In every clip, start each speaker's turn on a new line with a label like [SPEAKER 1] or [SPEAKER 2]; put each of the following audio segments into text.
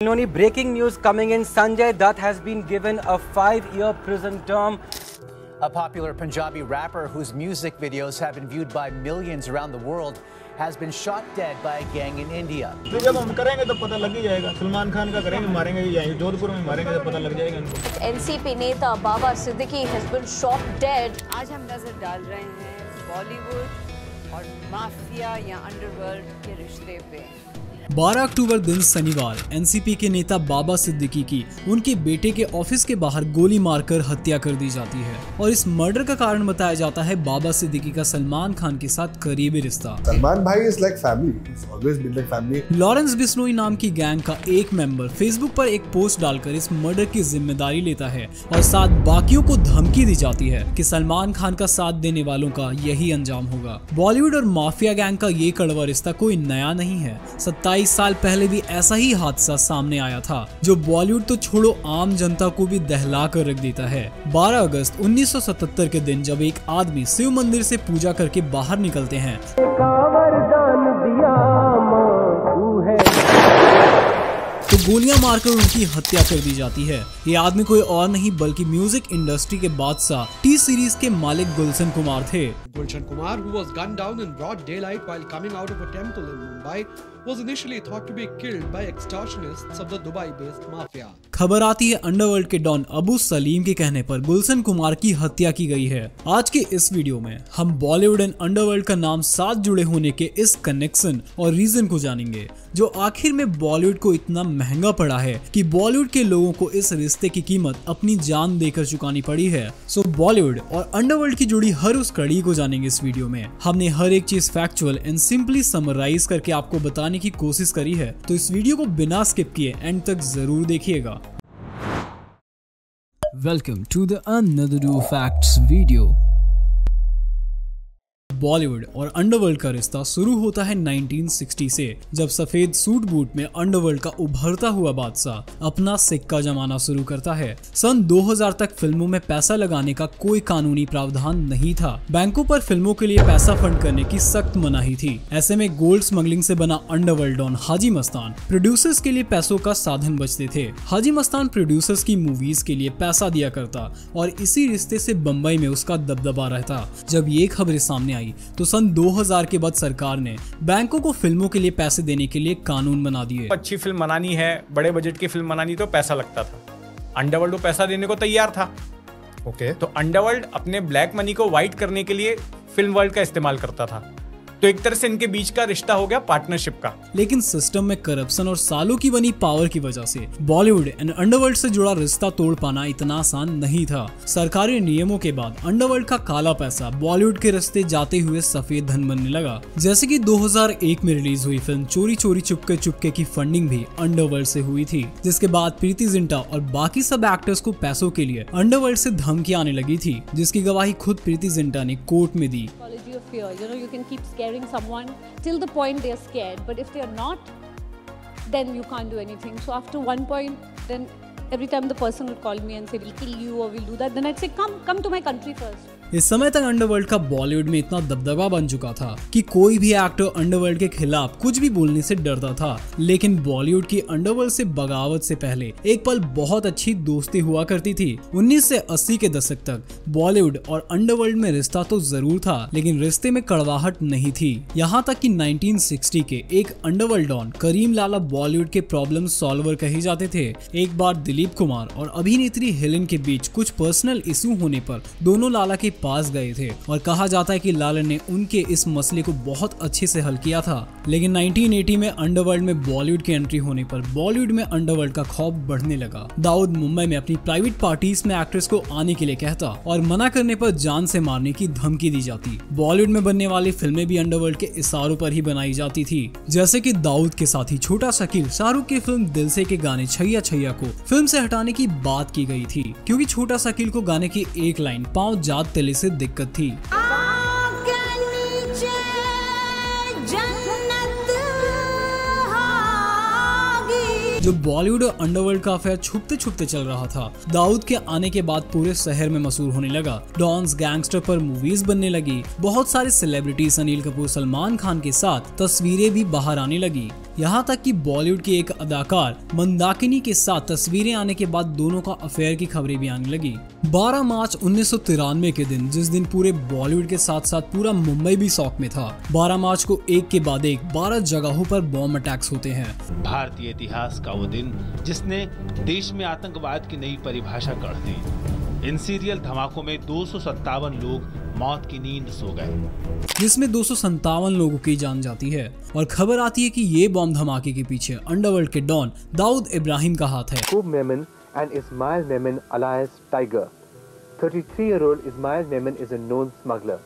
[SPEAKER 1] Only breaking news coming in. Sanjay Dutt has been given a 5-year prison term.
[SPEAKER 2] A popular Punjabi rapper whose music videos have been viewed by millions around the world has been shot dead by a gang in India.
[SPEAKER 3] जब हम करेंगे तो पता लग ही जाएगा. सलमान खान का करेंगे, मारेंगे ही जाएंगे. जोधपुर में मारेंगे तो पता लग जाएगा इनको.
[SPEAKER 4] एनसीपी नेता बाबा Siddiqui has been shot dead.
[SPEAKER 5] आज हम नजर डाल रहे हैं बॉलीवुड और माफिया या अंडरवर्ल्ड के रिश्ते पे.
[SPEAKER 6] 12 अक्टूबर दिन शनिवार एनसीपी के नेता बाबा सिद्दीकी की उनके बेटे के ऑफिस के बाहर गोली मारकर हत्या कर दी जाती है और इस मर्डर का कारण बताया जाता है बाबा सिद्दीकी का सलमान खान के साथ करीबी रिश्ता.
[SPEAKER 7] सलमान भाई is like family. He's always been like family.
[SPEAKER 6] Lawrence Bishnoi नाम की गैंग का एक मेंबर फेसबुक पर एक पोस्ट डालकर इस मर्डर की जिम्मेदारी लेता है और साथ बाकियों को धमकी दी जाती है कि सलमान खान का साथ देने वालों का यही अंजाम होगा. बॉलीवुड और माफिया गैंग का ये कड़वा रिश्ता कोई नया नहीं है. 27 साल पहले भी ऐसा ही हादसा सामने आया था जो बॉलीवुड तो छोड़ो आम जनता को भी दहला कर रख देता है. 12 अगस्त 1977 के दिन जब एक आदमी शिव मंदिर से पूजा करके बाहर निकलते हैं तो गोलियां मारकर उनकी हत्या कर दी जाती है. ये आदमी कोई और नहीं बल्कि म्यूजिक इंडस्ट्री के बादशाह टी सीरीज के मालिक गुलशन कुमार थे.
[SPEAKER 8] Gulshan Kumar, who was gunned down in broad daylight while coming out of a temple in Mumbai, was initially thought to be killed by extortionists of the Dubai-based mafia.
[SPEAKER 6] खबर आती है underworld के don Abu Salim के कहने पर गुलशन कुमार की हत्या की गई है. आज के इस वीडियो में हम बॉलीवुड एंड अंडरवर्ल्ड का नाम साथ जुड़े होने के इस कनेक्शन और रीजन को जानेंगे जो आखिर में बॉलीवुड को इतना महंगा पड़ा है कि बॉलीवुड के लोगों को इस रिश्ते की कीमत अपनी जान देकर चुकानी पड़ी है. सो बॉलीवुड और अंडरवर्ल्ड की जुड़ी हर उस कड़ी को जानेंगे इस वीडियो में. हमने हर एक चीज फैक्चुअल एंड सिंपली समराइज करके आपको बताने की कोशिश करी है, तो इस वीडियो को बिना स्किप किए एंड तक जरूर देखिएगा. Welcome to the another do facts video. Bollywood और अंडरवर्ल्ड का रिश्ता शुरू होता है 1960 से, जब सफेद सूट बूट में अंडरवर्ल्ड का उभरता हुआ बादशाह अपना सिक्का जमाना शुरू करता है. सन 2000 तक फिल्मों में पैसा लगाने का कोई कानूनी प्रावधान नहीं था. बैंकों पर फिल्मों के लिए पैसा फंड करने की सख्त मनाही थी. ऐसे में गोल्ड स्मगलिंग से बना underworld don Haji Mastan producers के लिए पैसों का साधन बचते थे. हाजी मस्तान प्रोड्यूसर्स की मूवीज के लिए पैसा दिया करता और इसी रिश्ते से बम्बई में उसका दबदबा रहता. जब ये खबरें सामने आई तो सन 2000 के बाद सरकार ने बैंकों को फिल्मों के लिए पैसे देने के लिए कानून बना दिए.
[SPEAKER 9] अच्छी फिल्म बनानी है, बड़े बजट की फिल्म बनानी तो पैसा लगता था. अंडरवर्ल्ड को पैसा देने को तैयार था. ओके, तो अंडरवर्ल्ड अपने ब्लैक मनी को व्हाइट करने के लिए फिल्म वर्ल्ड का इस्तेमाल करता था. तो एक तरह से इनके बीच का रिश्ता हो गया पार्टनरशिप का.
[SPEAKER 6] लेकिन सिस्टम में करप्शन और सालों की बनी पावर की वजह से बॉलीवुड एंड अंडरवर्ल्ड से जुड़ा रिश्ता तोड़ पाना इतना आसान नहीं था. सरकारी नियमों के बाद अंडरवर्ल्ड का काला पैसा बॉलीवुड के रास्ते जाते हुए सफेद धन बनने लगा. जैसे कि 2001 में रिलीज हुई फिल्म चोरी चोरी चुपके चुपके की फंडिंग भी अंडरवर्ल्ड से हुई थी, जिसके बाद प्रीति जिंटा और बाकी सब एक्टर्स को पैसों के लिए अंडरवर्ल्ड से धमकी आने लगी थी, जिसकी गवाही खुद प्रीति जिंटा ने कोर्ट में दी.
[SPEAKER 10] Of fear, you can keep scaring someone till the point they are scared, but if they are not, then you can't do anything. So after one point, then every time the person would call me and say we'll kill you or we'll do that, then I'd say come to my country first.
[SPEAKER 6] इस समय तक underworld का बॉलीवुड में इतना दबदबा बन चुका था कि कोई भी एक्टर अंडरवर्ल्ड के खिलाफ कुछ भी बोलने से डरता था. लेकिन बॉलीवुड की अंडरवर्ल्ड से बगावत से पहले एक पल बहुत अच्छी दोस्ती हुआ करती थी. 1980 के दशक तक बॉलीवुड और अंडरवर्ल्ड में रिश्ता तो जरूर था, लेकिन रिश्ते में कड़वाहट नहीं थी. यहाँ तक कि 1960 के एक अंडरवर्ल्ड डॉन करीम लाला बॉलीवुड के प्रॉब्लम सॉल्वर कहे जाते थे. एक बार दिलीप कुमार और अभिनेत्री हेलेन के बीच कुछ पर्सनल इशू होने पर दोनों लाला के पास गए थे और कहा जाता है कि लाला ने उनके इस मसले को बहुत अच्छे से हल किया था. लेकिन 1980 में अंडरवर्ल्ड में बॉलीवुड की एंट्री होने पर बॉलीवुड में अंडरवर्ल्ड का खौफ बढ़ने लगा. दाऊद मुंबई में अपनी प्राइवेट पार्टीज में एक्ट्रेस को आने के लिए कहता और मना करने पर जान से मारने की धमकी दी जाती. बॉलीवुड में बनने वाली फिल्में भी अंडरवर्ल्ड के इशारों पर ही बनाई जाती थी. जैसे कि दाऊद के साथी छोटा शकील शाहरुख की फिल्म दिल से के गाने छैया छैया को फिल्म से हटाने की बात की गई थी, क्योंकि छोटा शकील को गाने की एक लाइन पाँव जात तेले से दिक्कत थी. जो बॉलीवुड और अंडरवर्ल्ड का अफेयर छुपते छुपते चल रहा था, दाऊद के आने के बाद पूरे शहर में मशहूर होने लगा. डॉन्स गैंगस्टर पर मूवीज बनने लगी. बहुत सारे सेलिब्रिटीज अनिल कपूर सलमान खान के साथ तस्वीरें भी बाहर आने लगी. यहाँ तक कि बॉलीवुड की एक अदाकार मंदाकिनी के साथ तस्वीरें आने के बाद दोनों का अफेयर की खबरें भी आने लगी। 12 मार्च 1993 के दिन, जिस दिन पूरे बॉलीवुड के साथ साथ पूरा मुंबई भी शॉक में था। 12 मार्च को एक के बाद एक 12 जगहों पर बॉम्ब अटैक्स होते हैं।
[SPEAKER 11] भारतीय इतिहास का वो दिन जिसने देश में आतंकवाद की नई परिभाषा गढ़ दी। इन सीरियल धमाकों में 257 लोग मौत की नींद सो गए,
[SPEAKER 6] जिसमें 257 लोगों की जान जाती है। और खबर आती है कि ये बॉम्ब धमाके के पीछे अंडरवर्ल्ड के डॉन दाऊद इब्राहिम का हाथ है।
[SPEAKER 12] याकूब Memon and Ismail Memon alias Tiger. 33-year-old Ismail Memon is a known smuggler.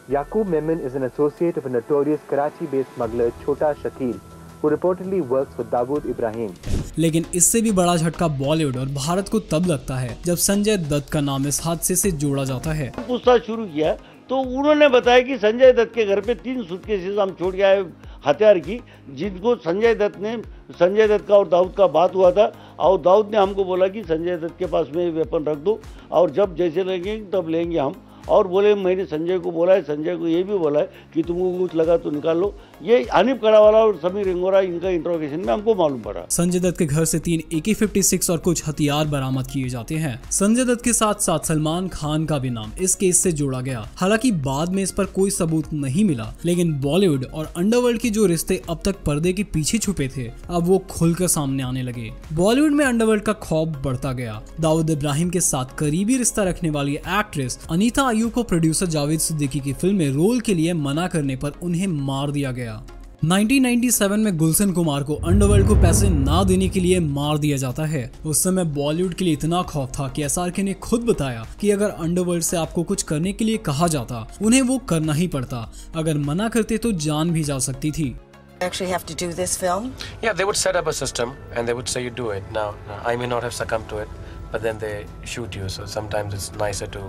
[SPEAKER 12] Yaqub Memon is an associate of a notorious Karachi-based smuggler Chota Shakil, who reportedly works for Dawood Ibrahim.
[SPEAKER 6] लेकिन इससे भी बड़ा झटका बॉलीवुड और भारत को तब लगता है जब संजय दत्त का नाम इस हादसे से जोड़ा जाता है।
[SPEAKER 13] पूछताछ शुरू किया तो उन्होंने बताया कि संजय दत्त के घर पे 3 सूटकेसेस हम छोड़ के आए हथियार की, जिनको संजय दत्त का और दाऊद का बात हुआ था, और दाऊद ने हमको बोला कि संजय दत्त के पास में वेपन रख दो और जब जैसे लगेंगे तब लेंगे हम। और बोले मैंने संजय को बोला है, संजय को ये भी बोला है कि तुमको कुछ लगा तो निकाल लो। ये हनीफ कड़ावाला और समीर इंगोरा, इनका इंट्रोगेशन में हमको मालूम पड़ा।
[SPEAKER 6] संजय दत्त के घर से 3 AK-56 और कुछ हथियार बरामद किए जाते हैं। संजय दत्त के साथ साथ सलमान खान का भी नाम इस केस से जोड़ा गया। हालांकि बाद में इस पर कोई सबूत नहीं मिला, लेकिन बॉलीवुड और अंडरवर्ल्ड के जो रिश्ते अब तक पर्दे के पीछे छुपे थे, अब वो खुलकर सामने आने लगे। बॉलीवुड में अंडरवर्ल्ड का खौफ बढ़ता गया। दाऊद इब्राहिम के साथ करीबी रिश्ता रखने वाली एक्ट्रेस अनीता अय्यूब को प्रोड्यूसर जावेद सिद्दीकी की फिल्म में रोल के लिए मना करने पर उन्हें मार दिया गया। 1997 में गुलशन कुमार को अंडरवर्ल्ड को पैसे ना देने के लिए मार दिया जाता है। उस समय बॉलीवुड के लिए इतना खौफ था कि SRK ने खुद बताया कि अगर अंडरवर्ल्ड से आपको कुछ करने के लिए कहा जाता, उन्हें वो करना ही पड़ता। अगर मना करते तो जान भी जा सकती थी।
[SPEAKER 14] Actually have to do this film?
[SPEAKER 15] Yeah, they would set up a system and they would say you do it. Now, I may not have succumbed to it, but then they shoot you. So sometimes it's nicer to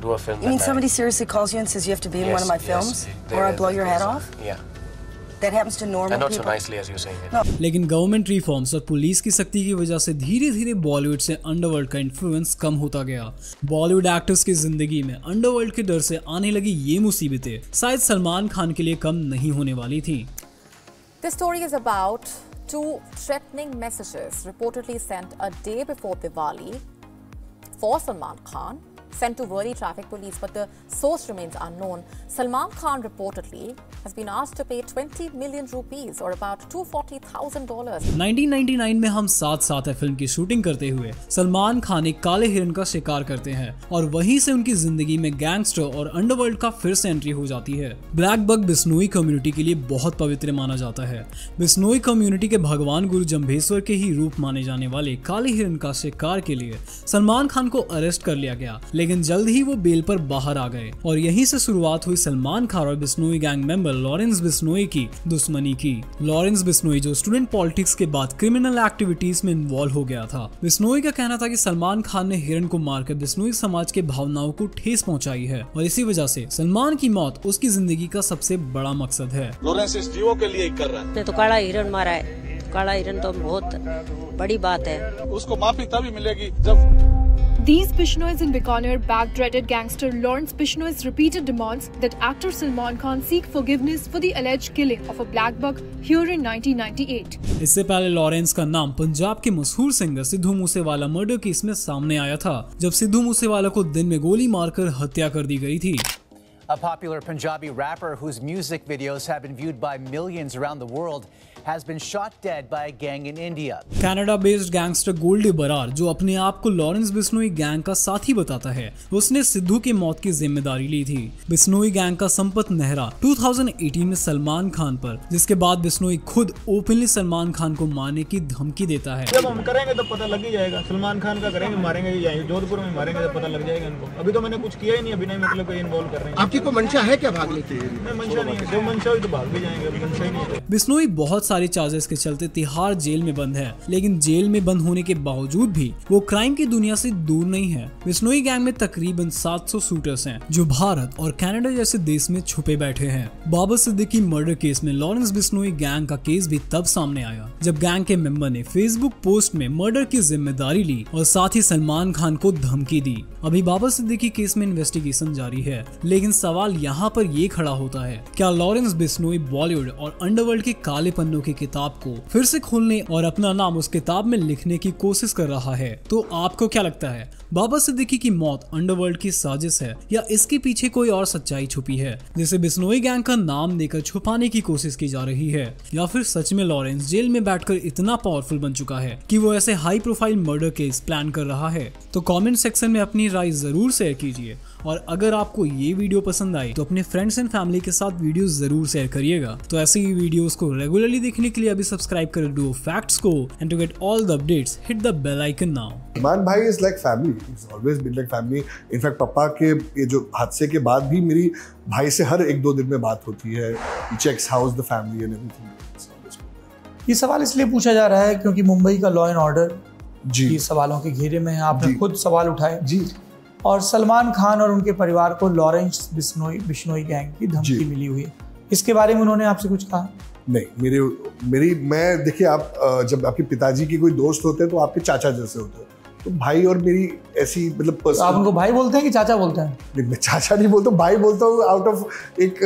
[SPEAKER 15] do a film.
[SPEAKER 14] You mean somebody seriously calls you and says you have to be in one of my films, or I blow your head off?
[SPEAKER 15] Yeah.
[SPEAKER 14] That happens to normal
[SPEAKER 15] and not
[SPEAKER 14] people.
[SPEAKER 15] so nicely as you're saying it.
[SPEAKER 14] No.
[SPEAKER 6] लेकिन government reforms और police की सख्ती की वजह से धीरे धीरे बॉलीवुड से अंडरवर्ल्ड का इन्फ्लुएंस कम होता गया। बॉलीवुड एक्टर्स की जिंदगी में अंडरवर्ल्ड के डर से आने लगी ये मुसीबतें शायद सलमान खान के लिए कम नहीं होने वाली थी।
[SPEAKER 4] This story is about 2 threatening messages reportedly sent a day before Diwali for Salman Khan, sent to worry traffic police, but the source remains unknown. Salman Khan reportedly has been asked to pay 20 million rupees or about $240,000.
[SPEAKER 6] 1999 में हम साथ साथ है film की shooting करते हुए सलमान खान एक काले हिरन का शिकार करते हैं और वहीं से उनकी जिंदगी में गैंगस्टर और अंडरवर्ल्ड का फिर से एंट्री हो जाती है। ब्लैक बग बिश्नोई कम्युनिटी के लिए बहुत पवित्र माना जाता है। बिश्नोई कम्युनिटी के भगवान गुरु जंभेश्वर के ही रूप माने जाने वाले काले हिरन का शिकार के लिए सलमान खान को अरेस्ट कर लिया गया, लेकिन जल्द ही वो बेल पर बाहर आ गए और यहीं से शुरुआत हुई सलमान खान और Bishnoi gang member Lawrence Bishnoi की दुश्मनी की। लॉरेंस बिश्नोई जो स्टूडेंट पॉलिटिक्स के बाद क्रिमिनल एक्टिविटीज में इन्वॉल्व हो गया था। बिश्नोई का कहना था कि सलमान खान ने हिरन को मारकर बिश्नोई समाज के भावनाओं को ठेस पहुंचाई है और इसी वजह से सलमान की मौत उसकी जिंदगी का सबसे बड़ा मकसद है।
[SPEAKER 16] लॉरेंस इस जीवों के लिए कर रहा है।
[SPEAKER 14] तो काला हिरन मारा है, काला हिरन तो बहुत बड़ी बात है।
[SPEAKER 16] उसको माफी तभी मिलेगी जब
[SPEAKER 17] These Bishnois in Bikaner backed dreaded gangster Lawrence Bishnoi's repeated demands that actor Salman Khan seek forgiveness for the alleged killing of a black buck here in 1998.
[SPEAKER 6] इससे पहले लॉरेंस का नाम पंजाब के मशहूर singer Sidhu Moosewala murder case में सामने आया था, जब सिद्धू मूसेवाला को दिन में गोली मारकर हत्या कर दी गई थी।
[SPEAKER 2] A popular Punjabi rapper whose music videos have been viewed by millions around the world has been shot dead by a gang in India.
[SPEAKER 6] Canada based gangster Goldy Brar, जो अपने आप को लॉरेंस बिश्नोई गैंग का साथी बताता है, उसने सिद्धू की मौत की जिम्मेदारी ली थी। बिश्नोई गैंग का संपत नेहरा 2018 में सलमान खान पर, जिसके बाद बिश्नोई खुद ओपनली सलमान खान को मारने की धमकी देता है।
[SPEAKER 3] जब हम करेंगे तो पता लग ही जाएगा। सलमान खान का करेंगे, मारेंगे ही जाएंगे, जोधपुर में मारेंगे तो पता लग जाएगा इनको। अभी तो मैंने कुछ किया ही नहीं, अभी नहीं मतलब कोई इन्वॉल्व कर रहे हैं।
[SPEAKER 16] आपकी कोई मंशा है क्या भागने की?
[SPEAKER 3] नहीं, मंशा नहीं है, जो मंशा हुई तो भाग भी जाएंगे, मंशा ही नहीं है।
[SPEAKER 6] बिश्नोई बहुत सारे चार्जेस के चलते तिहाड़ जेल में बंद है, लेकिन जेल में बंद होने के बावजूद भी वो क्राइम की दुनिया से दूर नहीं है। बिश्नोई गैंग में तकरीबन 700 शूटर्स हैं, जो भारत और कनाडा जैसे देश में छुपे बैठे हैं। बाबर सिद्दीकी मर्डर केस में लॉरेंस बिश्नोई गैंग का केस भी तब सामने आया जब गैंग के मेंबर ने फेसबुक पोस्ट में मर्डर की जिम्मेदारी ली और साथ ही सलमान खान को धमकी दी। अभी बाबर सिद्दीकी केस में इन्वेस्टिगेशन जारी है, लेकिन सवाल यहाँ पर ये खड़ा होता है, क्या लॉरेंस बिश्नोई बॉलीवुड और अंडरवर्ल्ड के काले पन्नों सवालों की किताब को फिर से खोलने और अपना नाम उस किताब में लिखने की कोशिश कर रहा है। तो आपको क्या लगता है, बाबा सिद्दीकी की मौत अंडरवर्ल्ड की साजिश है या इसके पीछे कोई और सच्चाई छुपी है जिसे बिश्नोई गैंग का नाम देकर छुपाने की कोशिश की जा रही है, या फिर सच में लॉरेंस जेल में बैठकर इतना पावरफुल बन चुका है कि वो ऐसे high profile murder case plan कर रहा है? तो कमेंट सेक्शन में अपनी राय जरूर शेयर कीजिए और अगर आपको ये वीडियो पसंद आई तो अपने फ्रेंड्स एंड फैमिली के साथ वीडियो जरूर शेयर करिएगा। तो ऐसे ही वीडियोस को रेगुलरली देखने के लिए अभी सब्सक्राइब कर डुओ फैक्ट्स को and to get all the updates hit the bell icon now.
[SPEAKER 7] Salman भाई is like family, is always been like family. In fact पापा के ये जो हादसे के बाद भी मेरी भाई से हर 1-2 दिन में बात होती है। He checks how is the family and everything.
[SPEAKER 18] ये सवाल इसलिए पूछा जा रहा है क्योंकि मुंबई का लॉ एंड ऑर्डर
[SPEAKER 7] जी
[SPEAKER 18] सवालों के घेरे में है। आपने खुद सवाल उठाए
[SPEAKER 7] जी, और
[SPEAKER 18] सलमान खान और उनके परिवार को लॉरेंस बिश्नोई गैंग की धमकी मिली हुई है। इसके बारे में उन्होंने आपसे कुछ कहा?
[SPEAKER 7] नहीं, मैं देखिए, आप जब आपके पिताजी के कोई दोस्त होते हैं तो आपके चाचा जैसे होते हैं, तो भाई और मेरी ऐसी मतलब
[SPEAKER 18] तो आप उनको भाई बोलते हैं कि चाचा बोलते हैं?
[SPEAKER 7] नहीं, मैं चाचा नहीं बोलता, भाई बोलता हूँ आउट ऑफ एक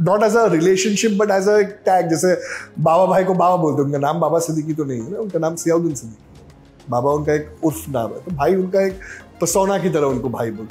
[SPEAKER 7] not as a relationship but as a tag. जैसे बाबा भाई को बाबा बोलते हैं, उनका नाम बाबा सिद्दीकी तो नहीं है ना, उनका नाम सियाउद्दीन सिद्दीकी। बाबा उनका एक उर्फ नाम है, तो भाई उनका एक पर्सोना की तरह उनको भाई बोलते हैं।